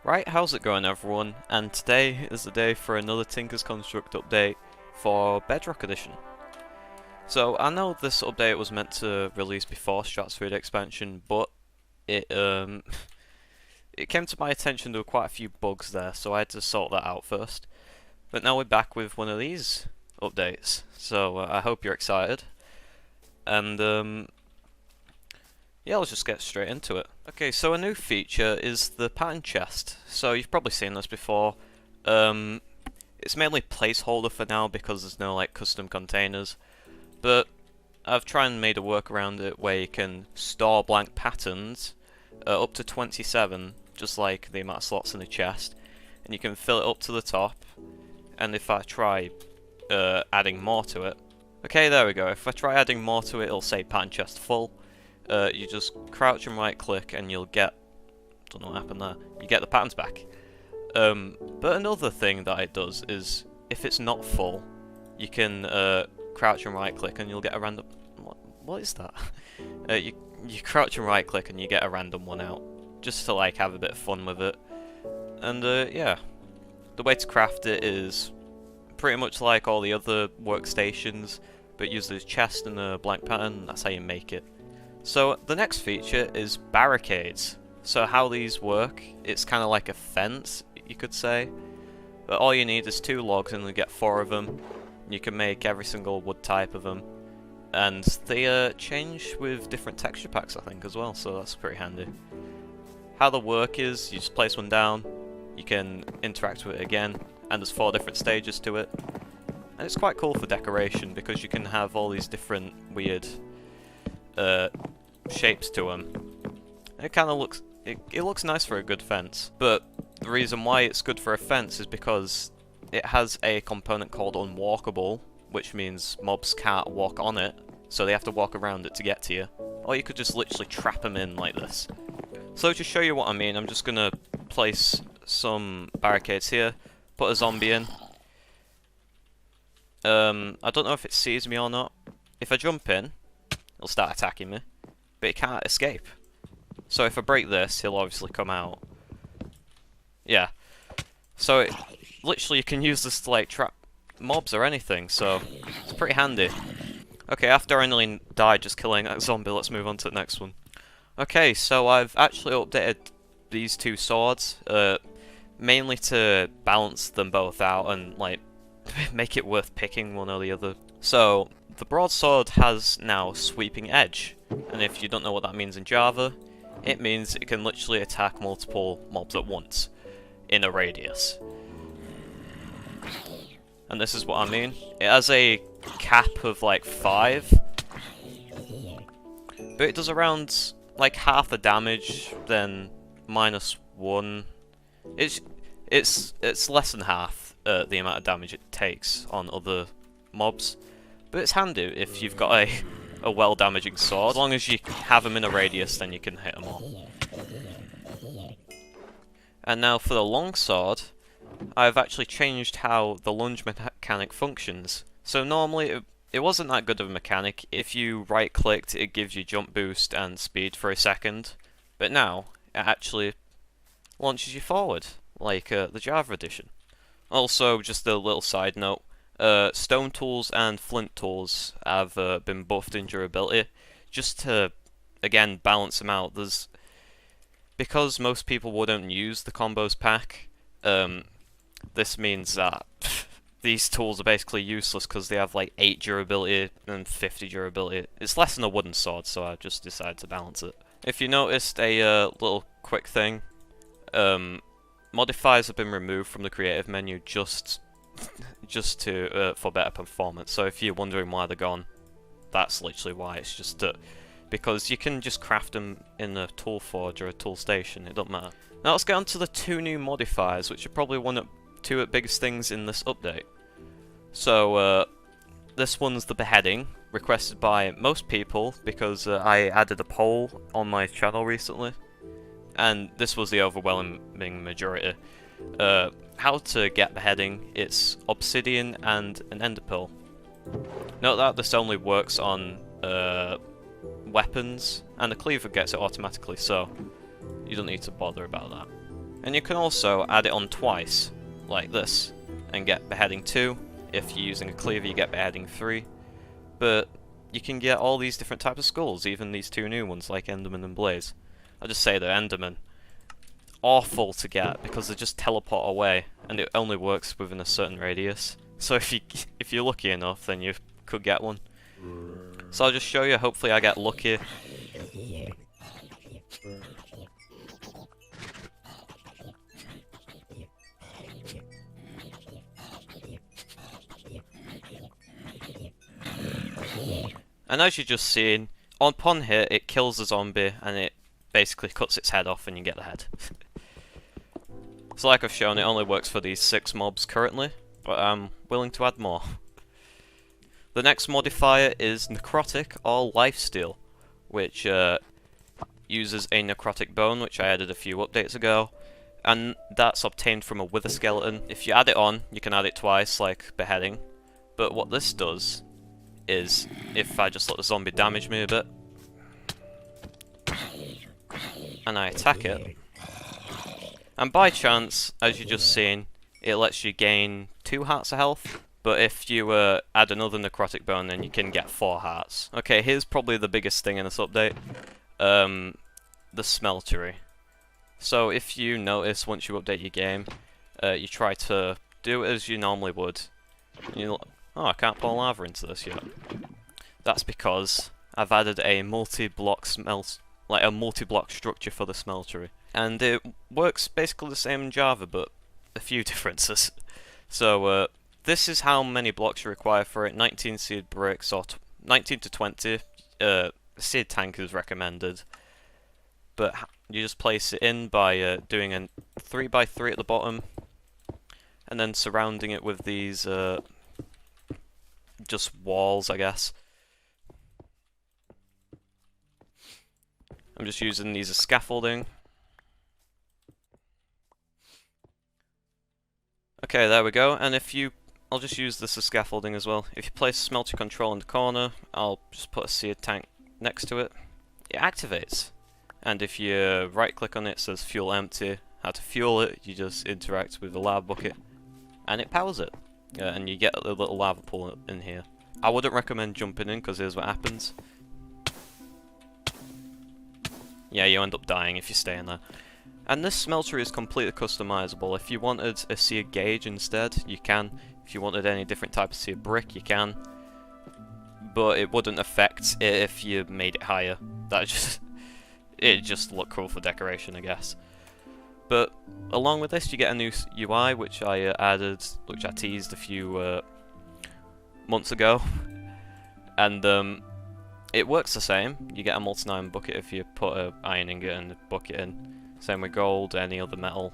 Right, how's it going everyone? And today is the day for another Tinker's Construct update for Bedrock Edition. So I know this update was meant to release before Stratosphere expansion, but it it came to my attention there were quite a few bugs there, so I had to sort that out first. But now we're back with one of these updates, so I hope you're excited. And yeah, let's just get straight into it. Okay, so a new feature is the pattern chest. So you've probably seen this before. It's mainly placeholder for now because there's no like custom containers. But I've tried and made a work around it where you can store blank patterns up to 27, just like the amount of slots in the chest, and you can fill it up to the top. And if I try adding more to it, okay, there we go. If I try adding more to it, it'll say pattern chest full. You just crouch and right click and you'll get, don't know what happened there, you get the patterns back. But another thing that it does is, if it's not full, you can crouch and right click and you'll get a random, what is that? you crouch and right click and you get a random one out, just to like have a bit of fun with it. And yeah, the way to craft it is pretty much like all the other workstations, but use this chest and a blank pattern. That's how you make it. So the next feature is barricades. So how these work, it's kind of like a fence, you could say. But all you need is 2 logs and you get 4 of them. You can make every single wood type of them. And they change with different texture packs, I think, as well, so that's pretty handy. How the work is, you just place one down, you can interact with it again, and there's 4 different stages to it. And it's quite cool for decoration because you can have all these different weird shapes to them. It kind of looks, it looks nice for a good fence, but the reason why it's good for a fence is because it has a component called unwalkable, which means mobs can't walk on it, so they have to walk around it to get to you. Or you could just literally trap them in like this. So to show you what I mean, I'm just gonna place some barricades here, put a zombie in. I don't know if it sees me or not. If I jump in, it'll start attacking me, but it can't escape. So if I break this, he'll obviously come out. Yeah. So literally you can use this to like trap mobs or anything, so it's pretty handy. Okay, after I nearly died just killing that zombie, let's move on to the next one. Okay, so I've actually updated these 2 swords, mainly to balance them both out and like make it worth picking one or the other. So the broadsword has now sweeping edge, and if you don't know what that means in Java, it means it can literally attack multiple mobs at once in a radius. And this is what I mean. It has a cap of like 5, but it does around like half the damage, then -1. It's less than half the amount of damage it takes on other mobs. But it's handy if you've got a well-damaging sword. As long as you have them in a radius, then you can hit them all. And now for the longsword, I've actually changed how the lunge mechanic functions. So normally it wasn't that good of a mechanic. If you right-clicked, it gives you jump boost and speed for a second. But now, it actually launches you forward, like the Java edition. Also, just a little side note. Stone tools and flint tools have been buffed in durability, just to, again, balance them out. Because most people wouldn't use the combos pack, this means that these tools are basically useless because they have like 8 durability and 50 durability. It's less than a wooden sword, so I just decided to balance it. If you noticed a little quick thing, modifiers have been removed from the creative menu just to for better performance. So if you're wondering why they're gone, that's literally why. It's just because you can just craft them in a tool forge or a tool station, it doesn't matter. Now let's get on to the 2 new modifiers, which are probably one of 2 of the biggest things in this update. So this one's the beheading, requested by most people because I added a poll on my channel recently, and this was the overwhelming majority. How to get beheading: it's obsidian and an ender pearl. Note that this only works on weapons, and the cleaver gets it automatically, so you don't need to bother about that. And you can also add it on twice, like this, and get beheading 2. If you're using a cleaver, you get beheading 3. But you can get all these different types of skulls, even these 2 new ones, like Enderman and Blaze. I'll just say that Enderman, awful to get, because they just teleport away, and it only works within a certain radius. So if you're lucky enough, then you could get one. So I'll just show you, hopefully I get lucky. And as you've just seen, upon hit it kills the zombie and it basically cuts its head off and you get the head. So like I've shown, it only works for these 6 mobs currently, but I'm willing to add more. The next modifier is necrotic or lifesteal, which uses a necrotic bone, which I added a few updates ago, and that's obtained from a wither skeleton. If you add it on, you can add it twice, like beheading, but what this does is, if I just let the zombie damage me a bit, and I attack it, and by chance, as you've just seen, it lets you gain 2 hearts of health, but if you add another necrotic bone, then you can get 4 hearts. Okay, here's probably the biggest thing in this update, the Smeltery. So if you notice, once you update your game, you try to do it as you normally would, and you oh, I can't pour lava into this yet. That's because I've added a multi-block multi-block structure for the Smeltery. And it works basically the same in Java, but a few differences. So, this is how many blocks you require for it. 19 seed bricks, or 19 to 20. Seed tank is recommended. But you just place it in by doing a 3x3 at the bottom, and then surrounding it with these just walls, I guess. I'm just using these as scaffolding. Okay, there we go, and I'll just use this as scaffolding as well. If you place smelter control in the corner, I'll just put a seed tank next to it. It activates, and if you right click on it, it says fuel empty. How to fuel it, you just interact with the lava bucket, and it powers it. And you get a little lava pool in here. I wouldn't recommend jumping in, because here's what happens. Yeah, you end up dying if you stay in there. And this smelter is completely customizable. If you wanted a seared gauge instead, you can. If you wanted any different type of seared brick, you can. But it wouldn't affect it if you made it higher. It'd just look cool for decoration, I guess. But along with this, you get a new UI, which I added, which I teased a few months ago, and it works the same. You get a molten iron bucket if you put an iron ingot and a bucket in. Same with gold, any other metal.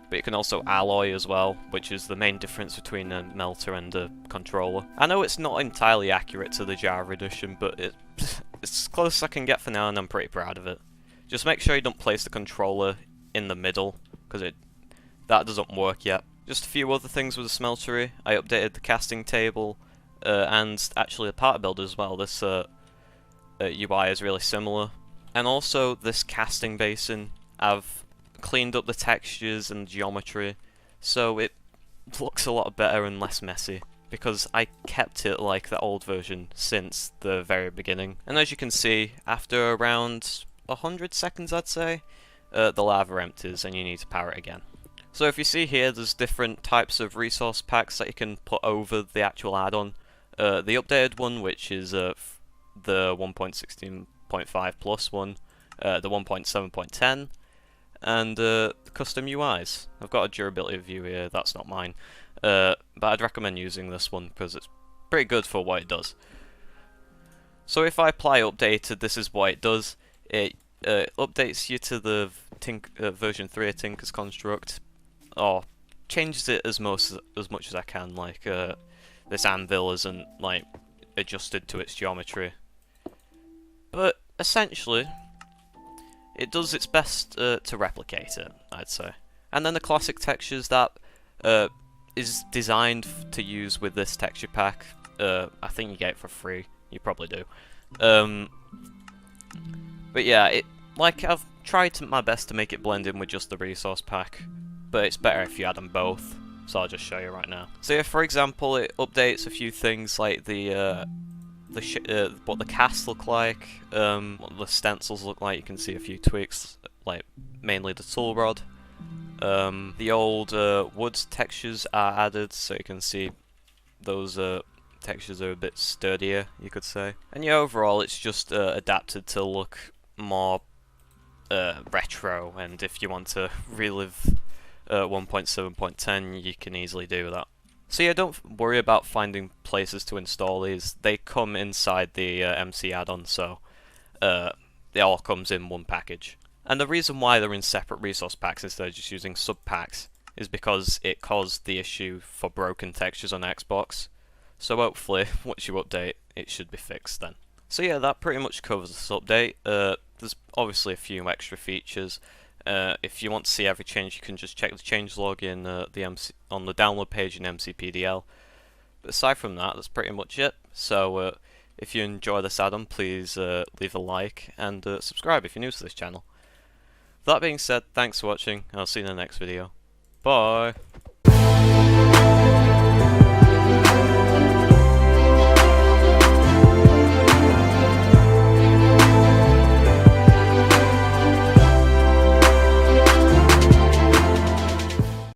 But you can also alloy as well, which is the main difference between a melter and a controller. I know it's not entirely accurate to the Java edition, but it's as close as I can get for now, and I'm pretty proud of it. Just make sure you don't place the controller in the middle, because that doesn't work yet. Just a few other things with the Smeltery. I updated the casting table, and actually the part builder as well. This UI is really similar. And also this casting basin, I've cleaned up the textures and geometry, so it looks a lot better and less messy, because I kept it like the old version since the very beginning. And as you can see, after around 100 seconds I'd say, the lava empties and you need to power it again. So if you see here, there's different types of resource packs that you can put over the actual add-on. The updated one, which is the 1.16.5 plus one, the 1.7.10, and custom UIs. I've got a durability view here, that's not mine, but I'd recommend using this one because it's pretty good for what it does. So if I apply updated, this is what it does. It updates you to the version 3 of Tinker's Construct, or changes it as much as I can. Like this anvil isn't like adjusted to its geometry, but essentially it does its best to replicate it, I'd say. And then the classic textures that is designed to use with this texture pack. I think you get it for free. You probably do. But yeah, like I've tried my best to make it blend in with just the resource pack, but it's better if you add them both, so I'll just show you right now. So yeah, for example, it updates a few things like what the casts look like, what the stencils look like. You can see a few tweaks, like mainly the tool rod. The old wood textures are added, so you can see those textures are a bit sturdier, you could say. And yeah, overall it's just adapted to look more retro, and if you want to relive 1.7.10, you can easily do that. So yeah, don't worry about finding places to install these. They come inside the MC add-on, so it all comes in one package. And the reason why they're in separate resource packs instead of just using sub-packs is because it caused the issue for broken textures on Xbox. So hopefully, once you update, it should be fixed then. So yeah, that pretty much covers this update. There's obviously a few extra features. If you want to see every change, you can just check the changelog in on the download page in MCPEDL. But aside from that, that's pretty much it. So if you enjoy this add-on, please leave a like and subscribe if you're new to this channel. That being said, thanks for watching, and I'll see you in the next video. Bye!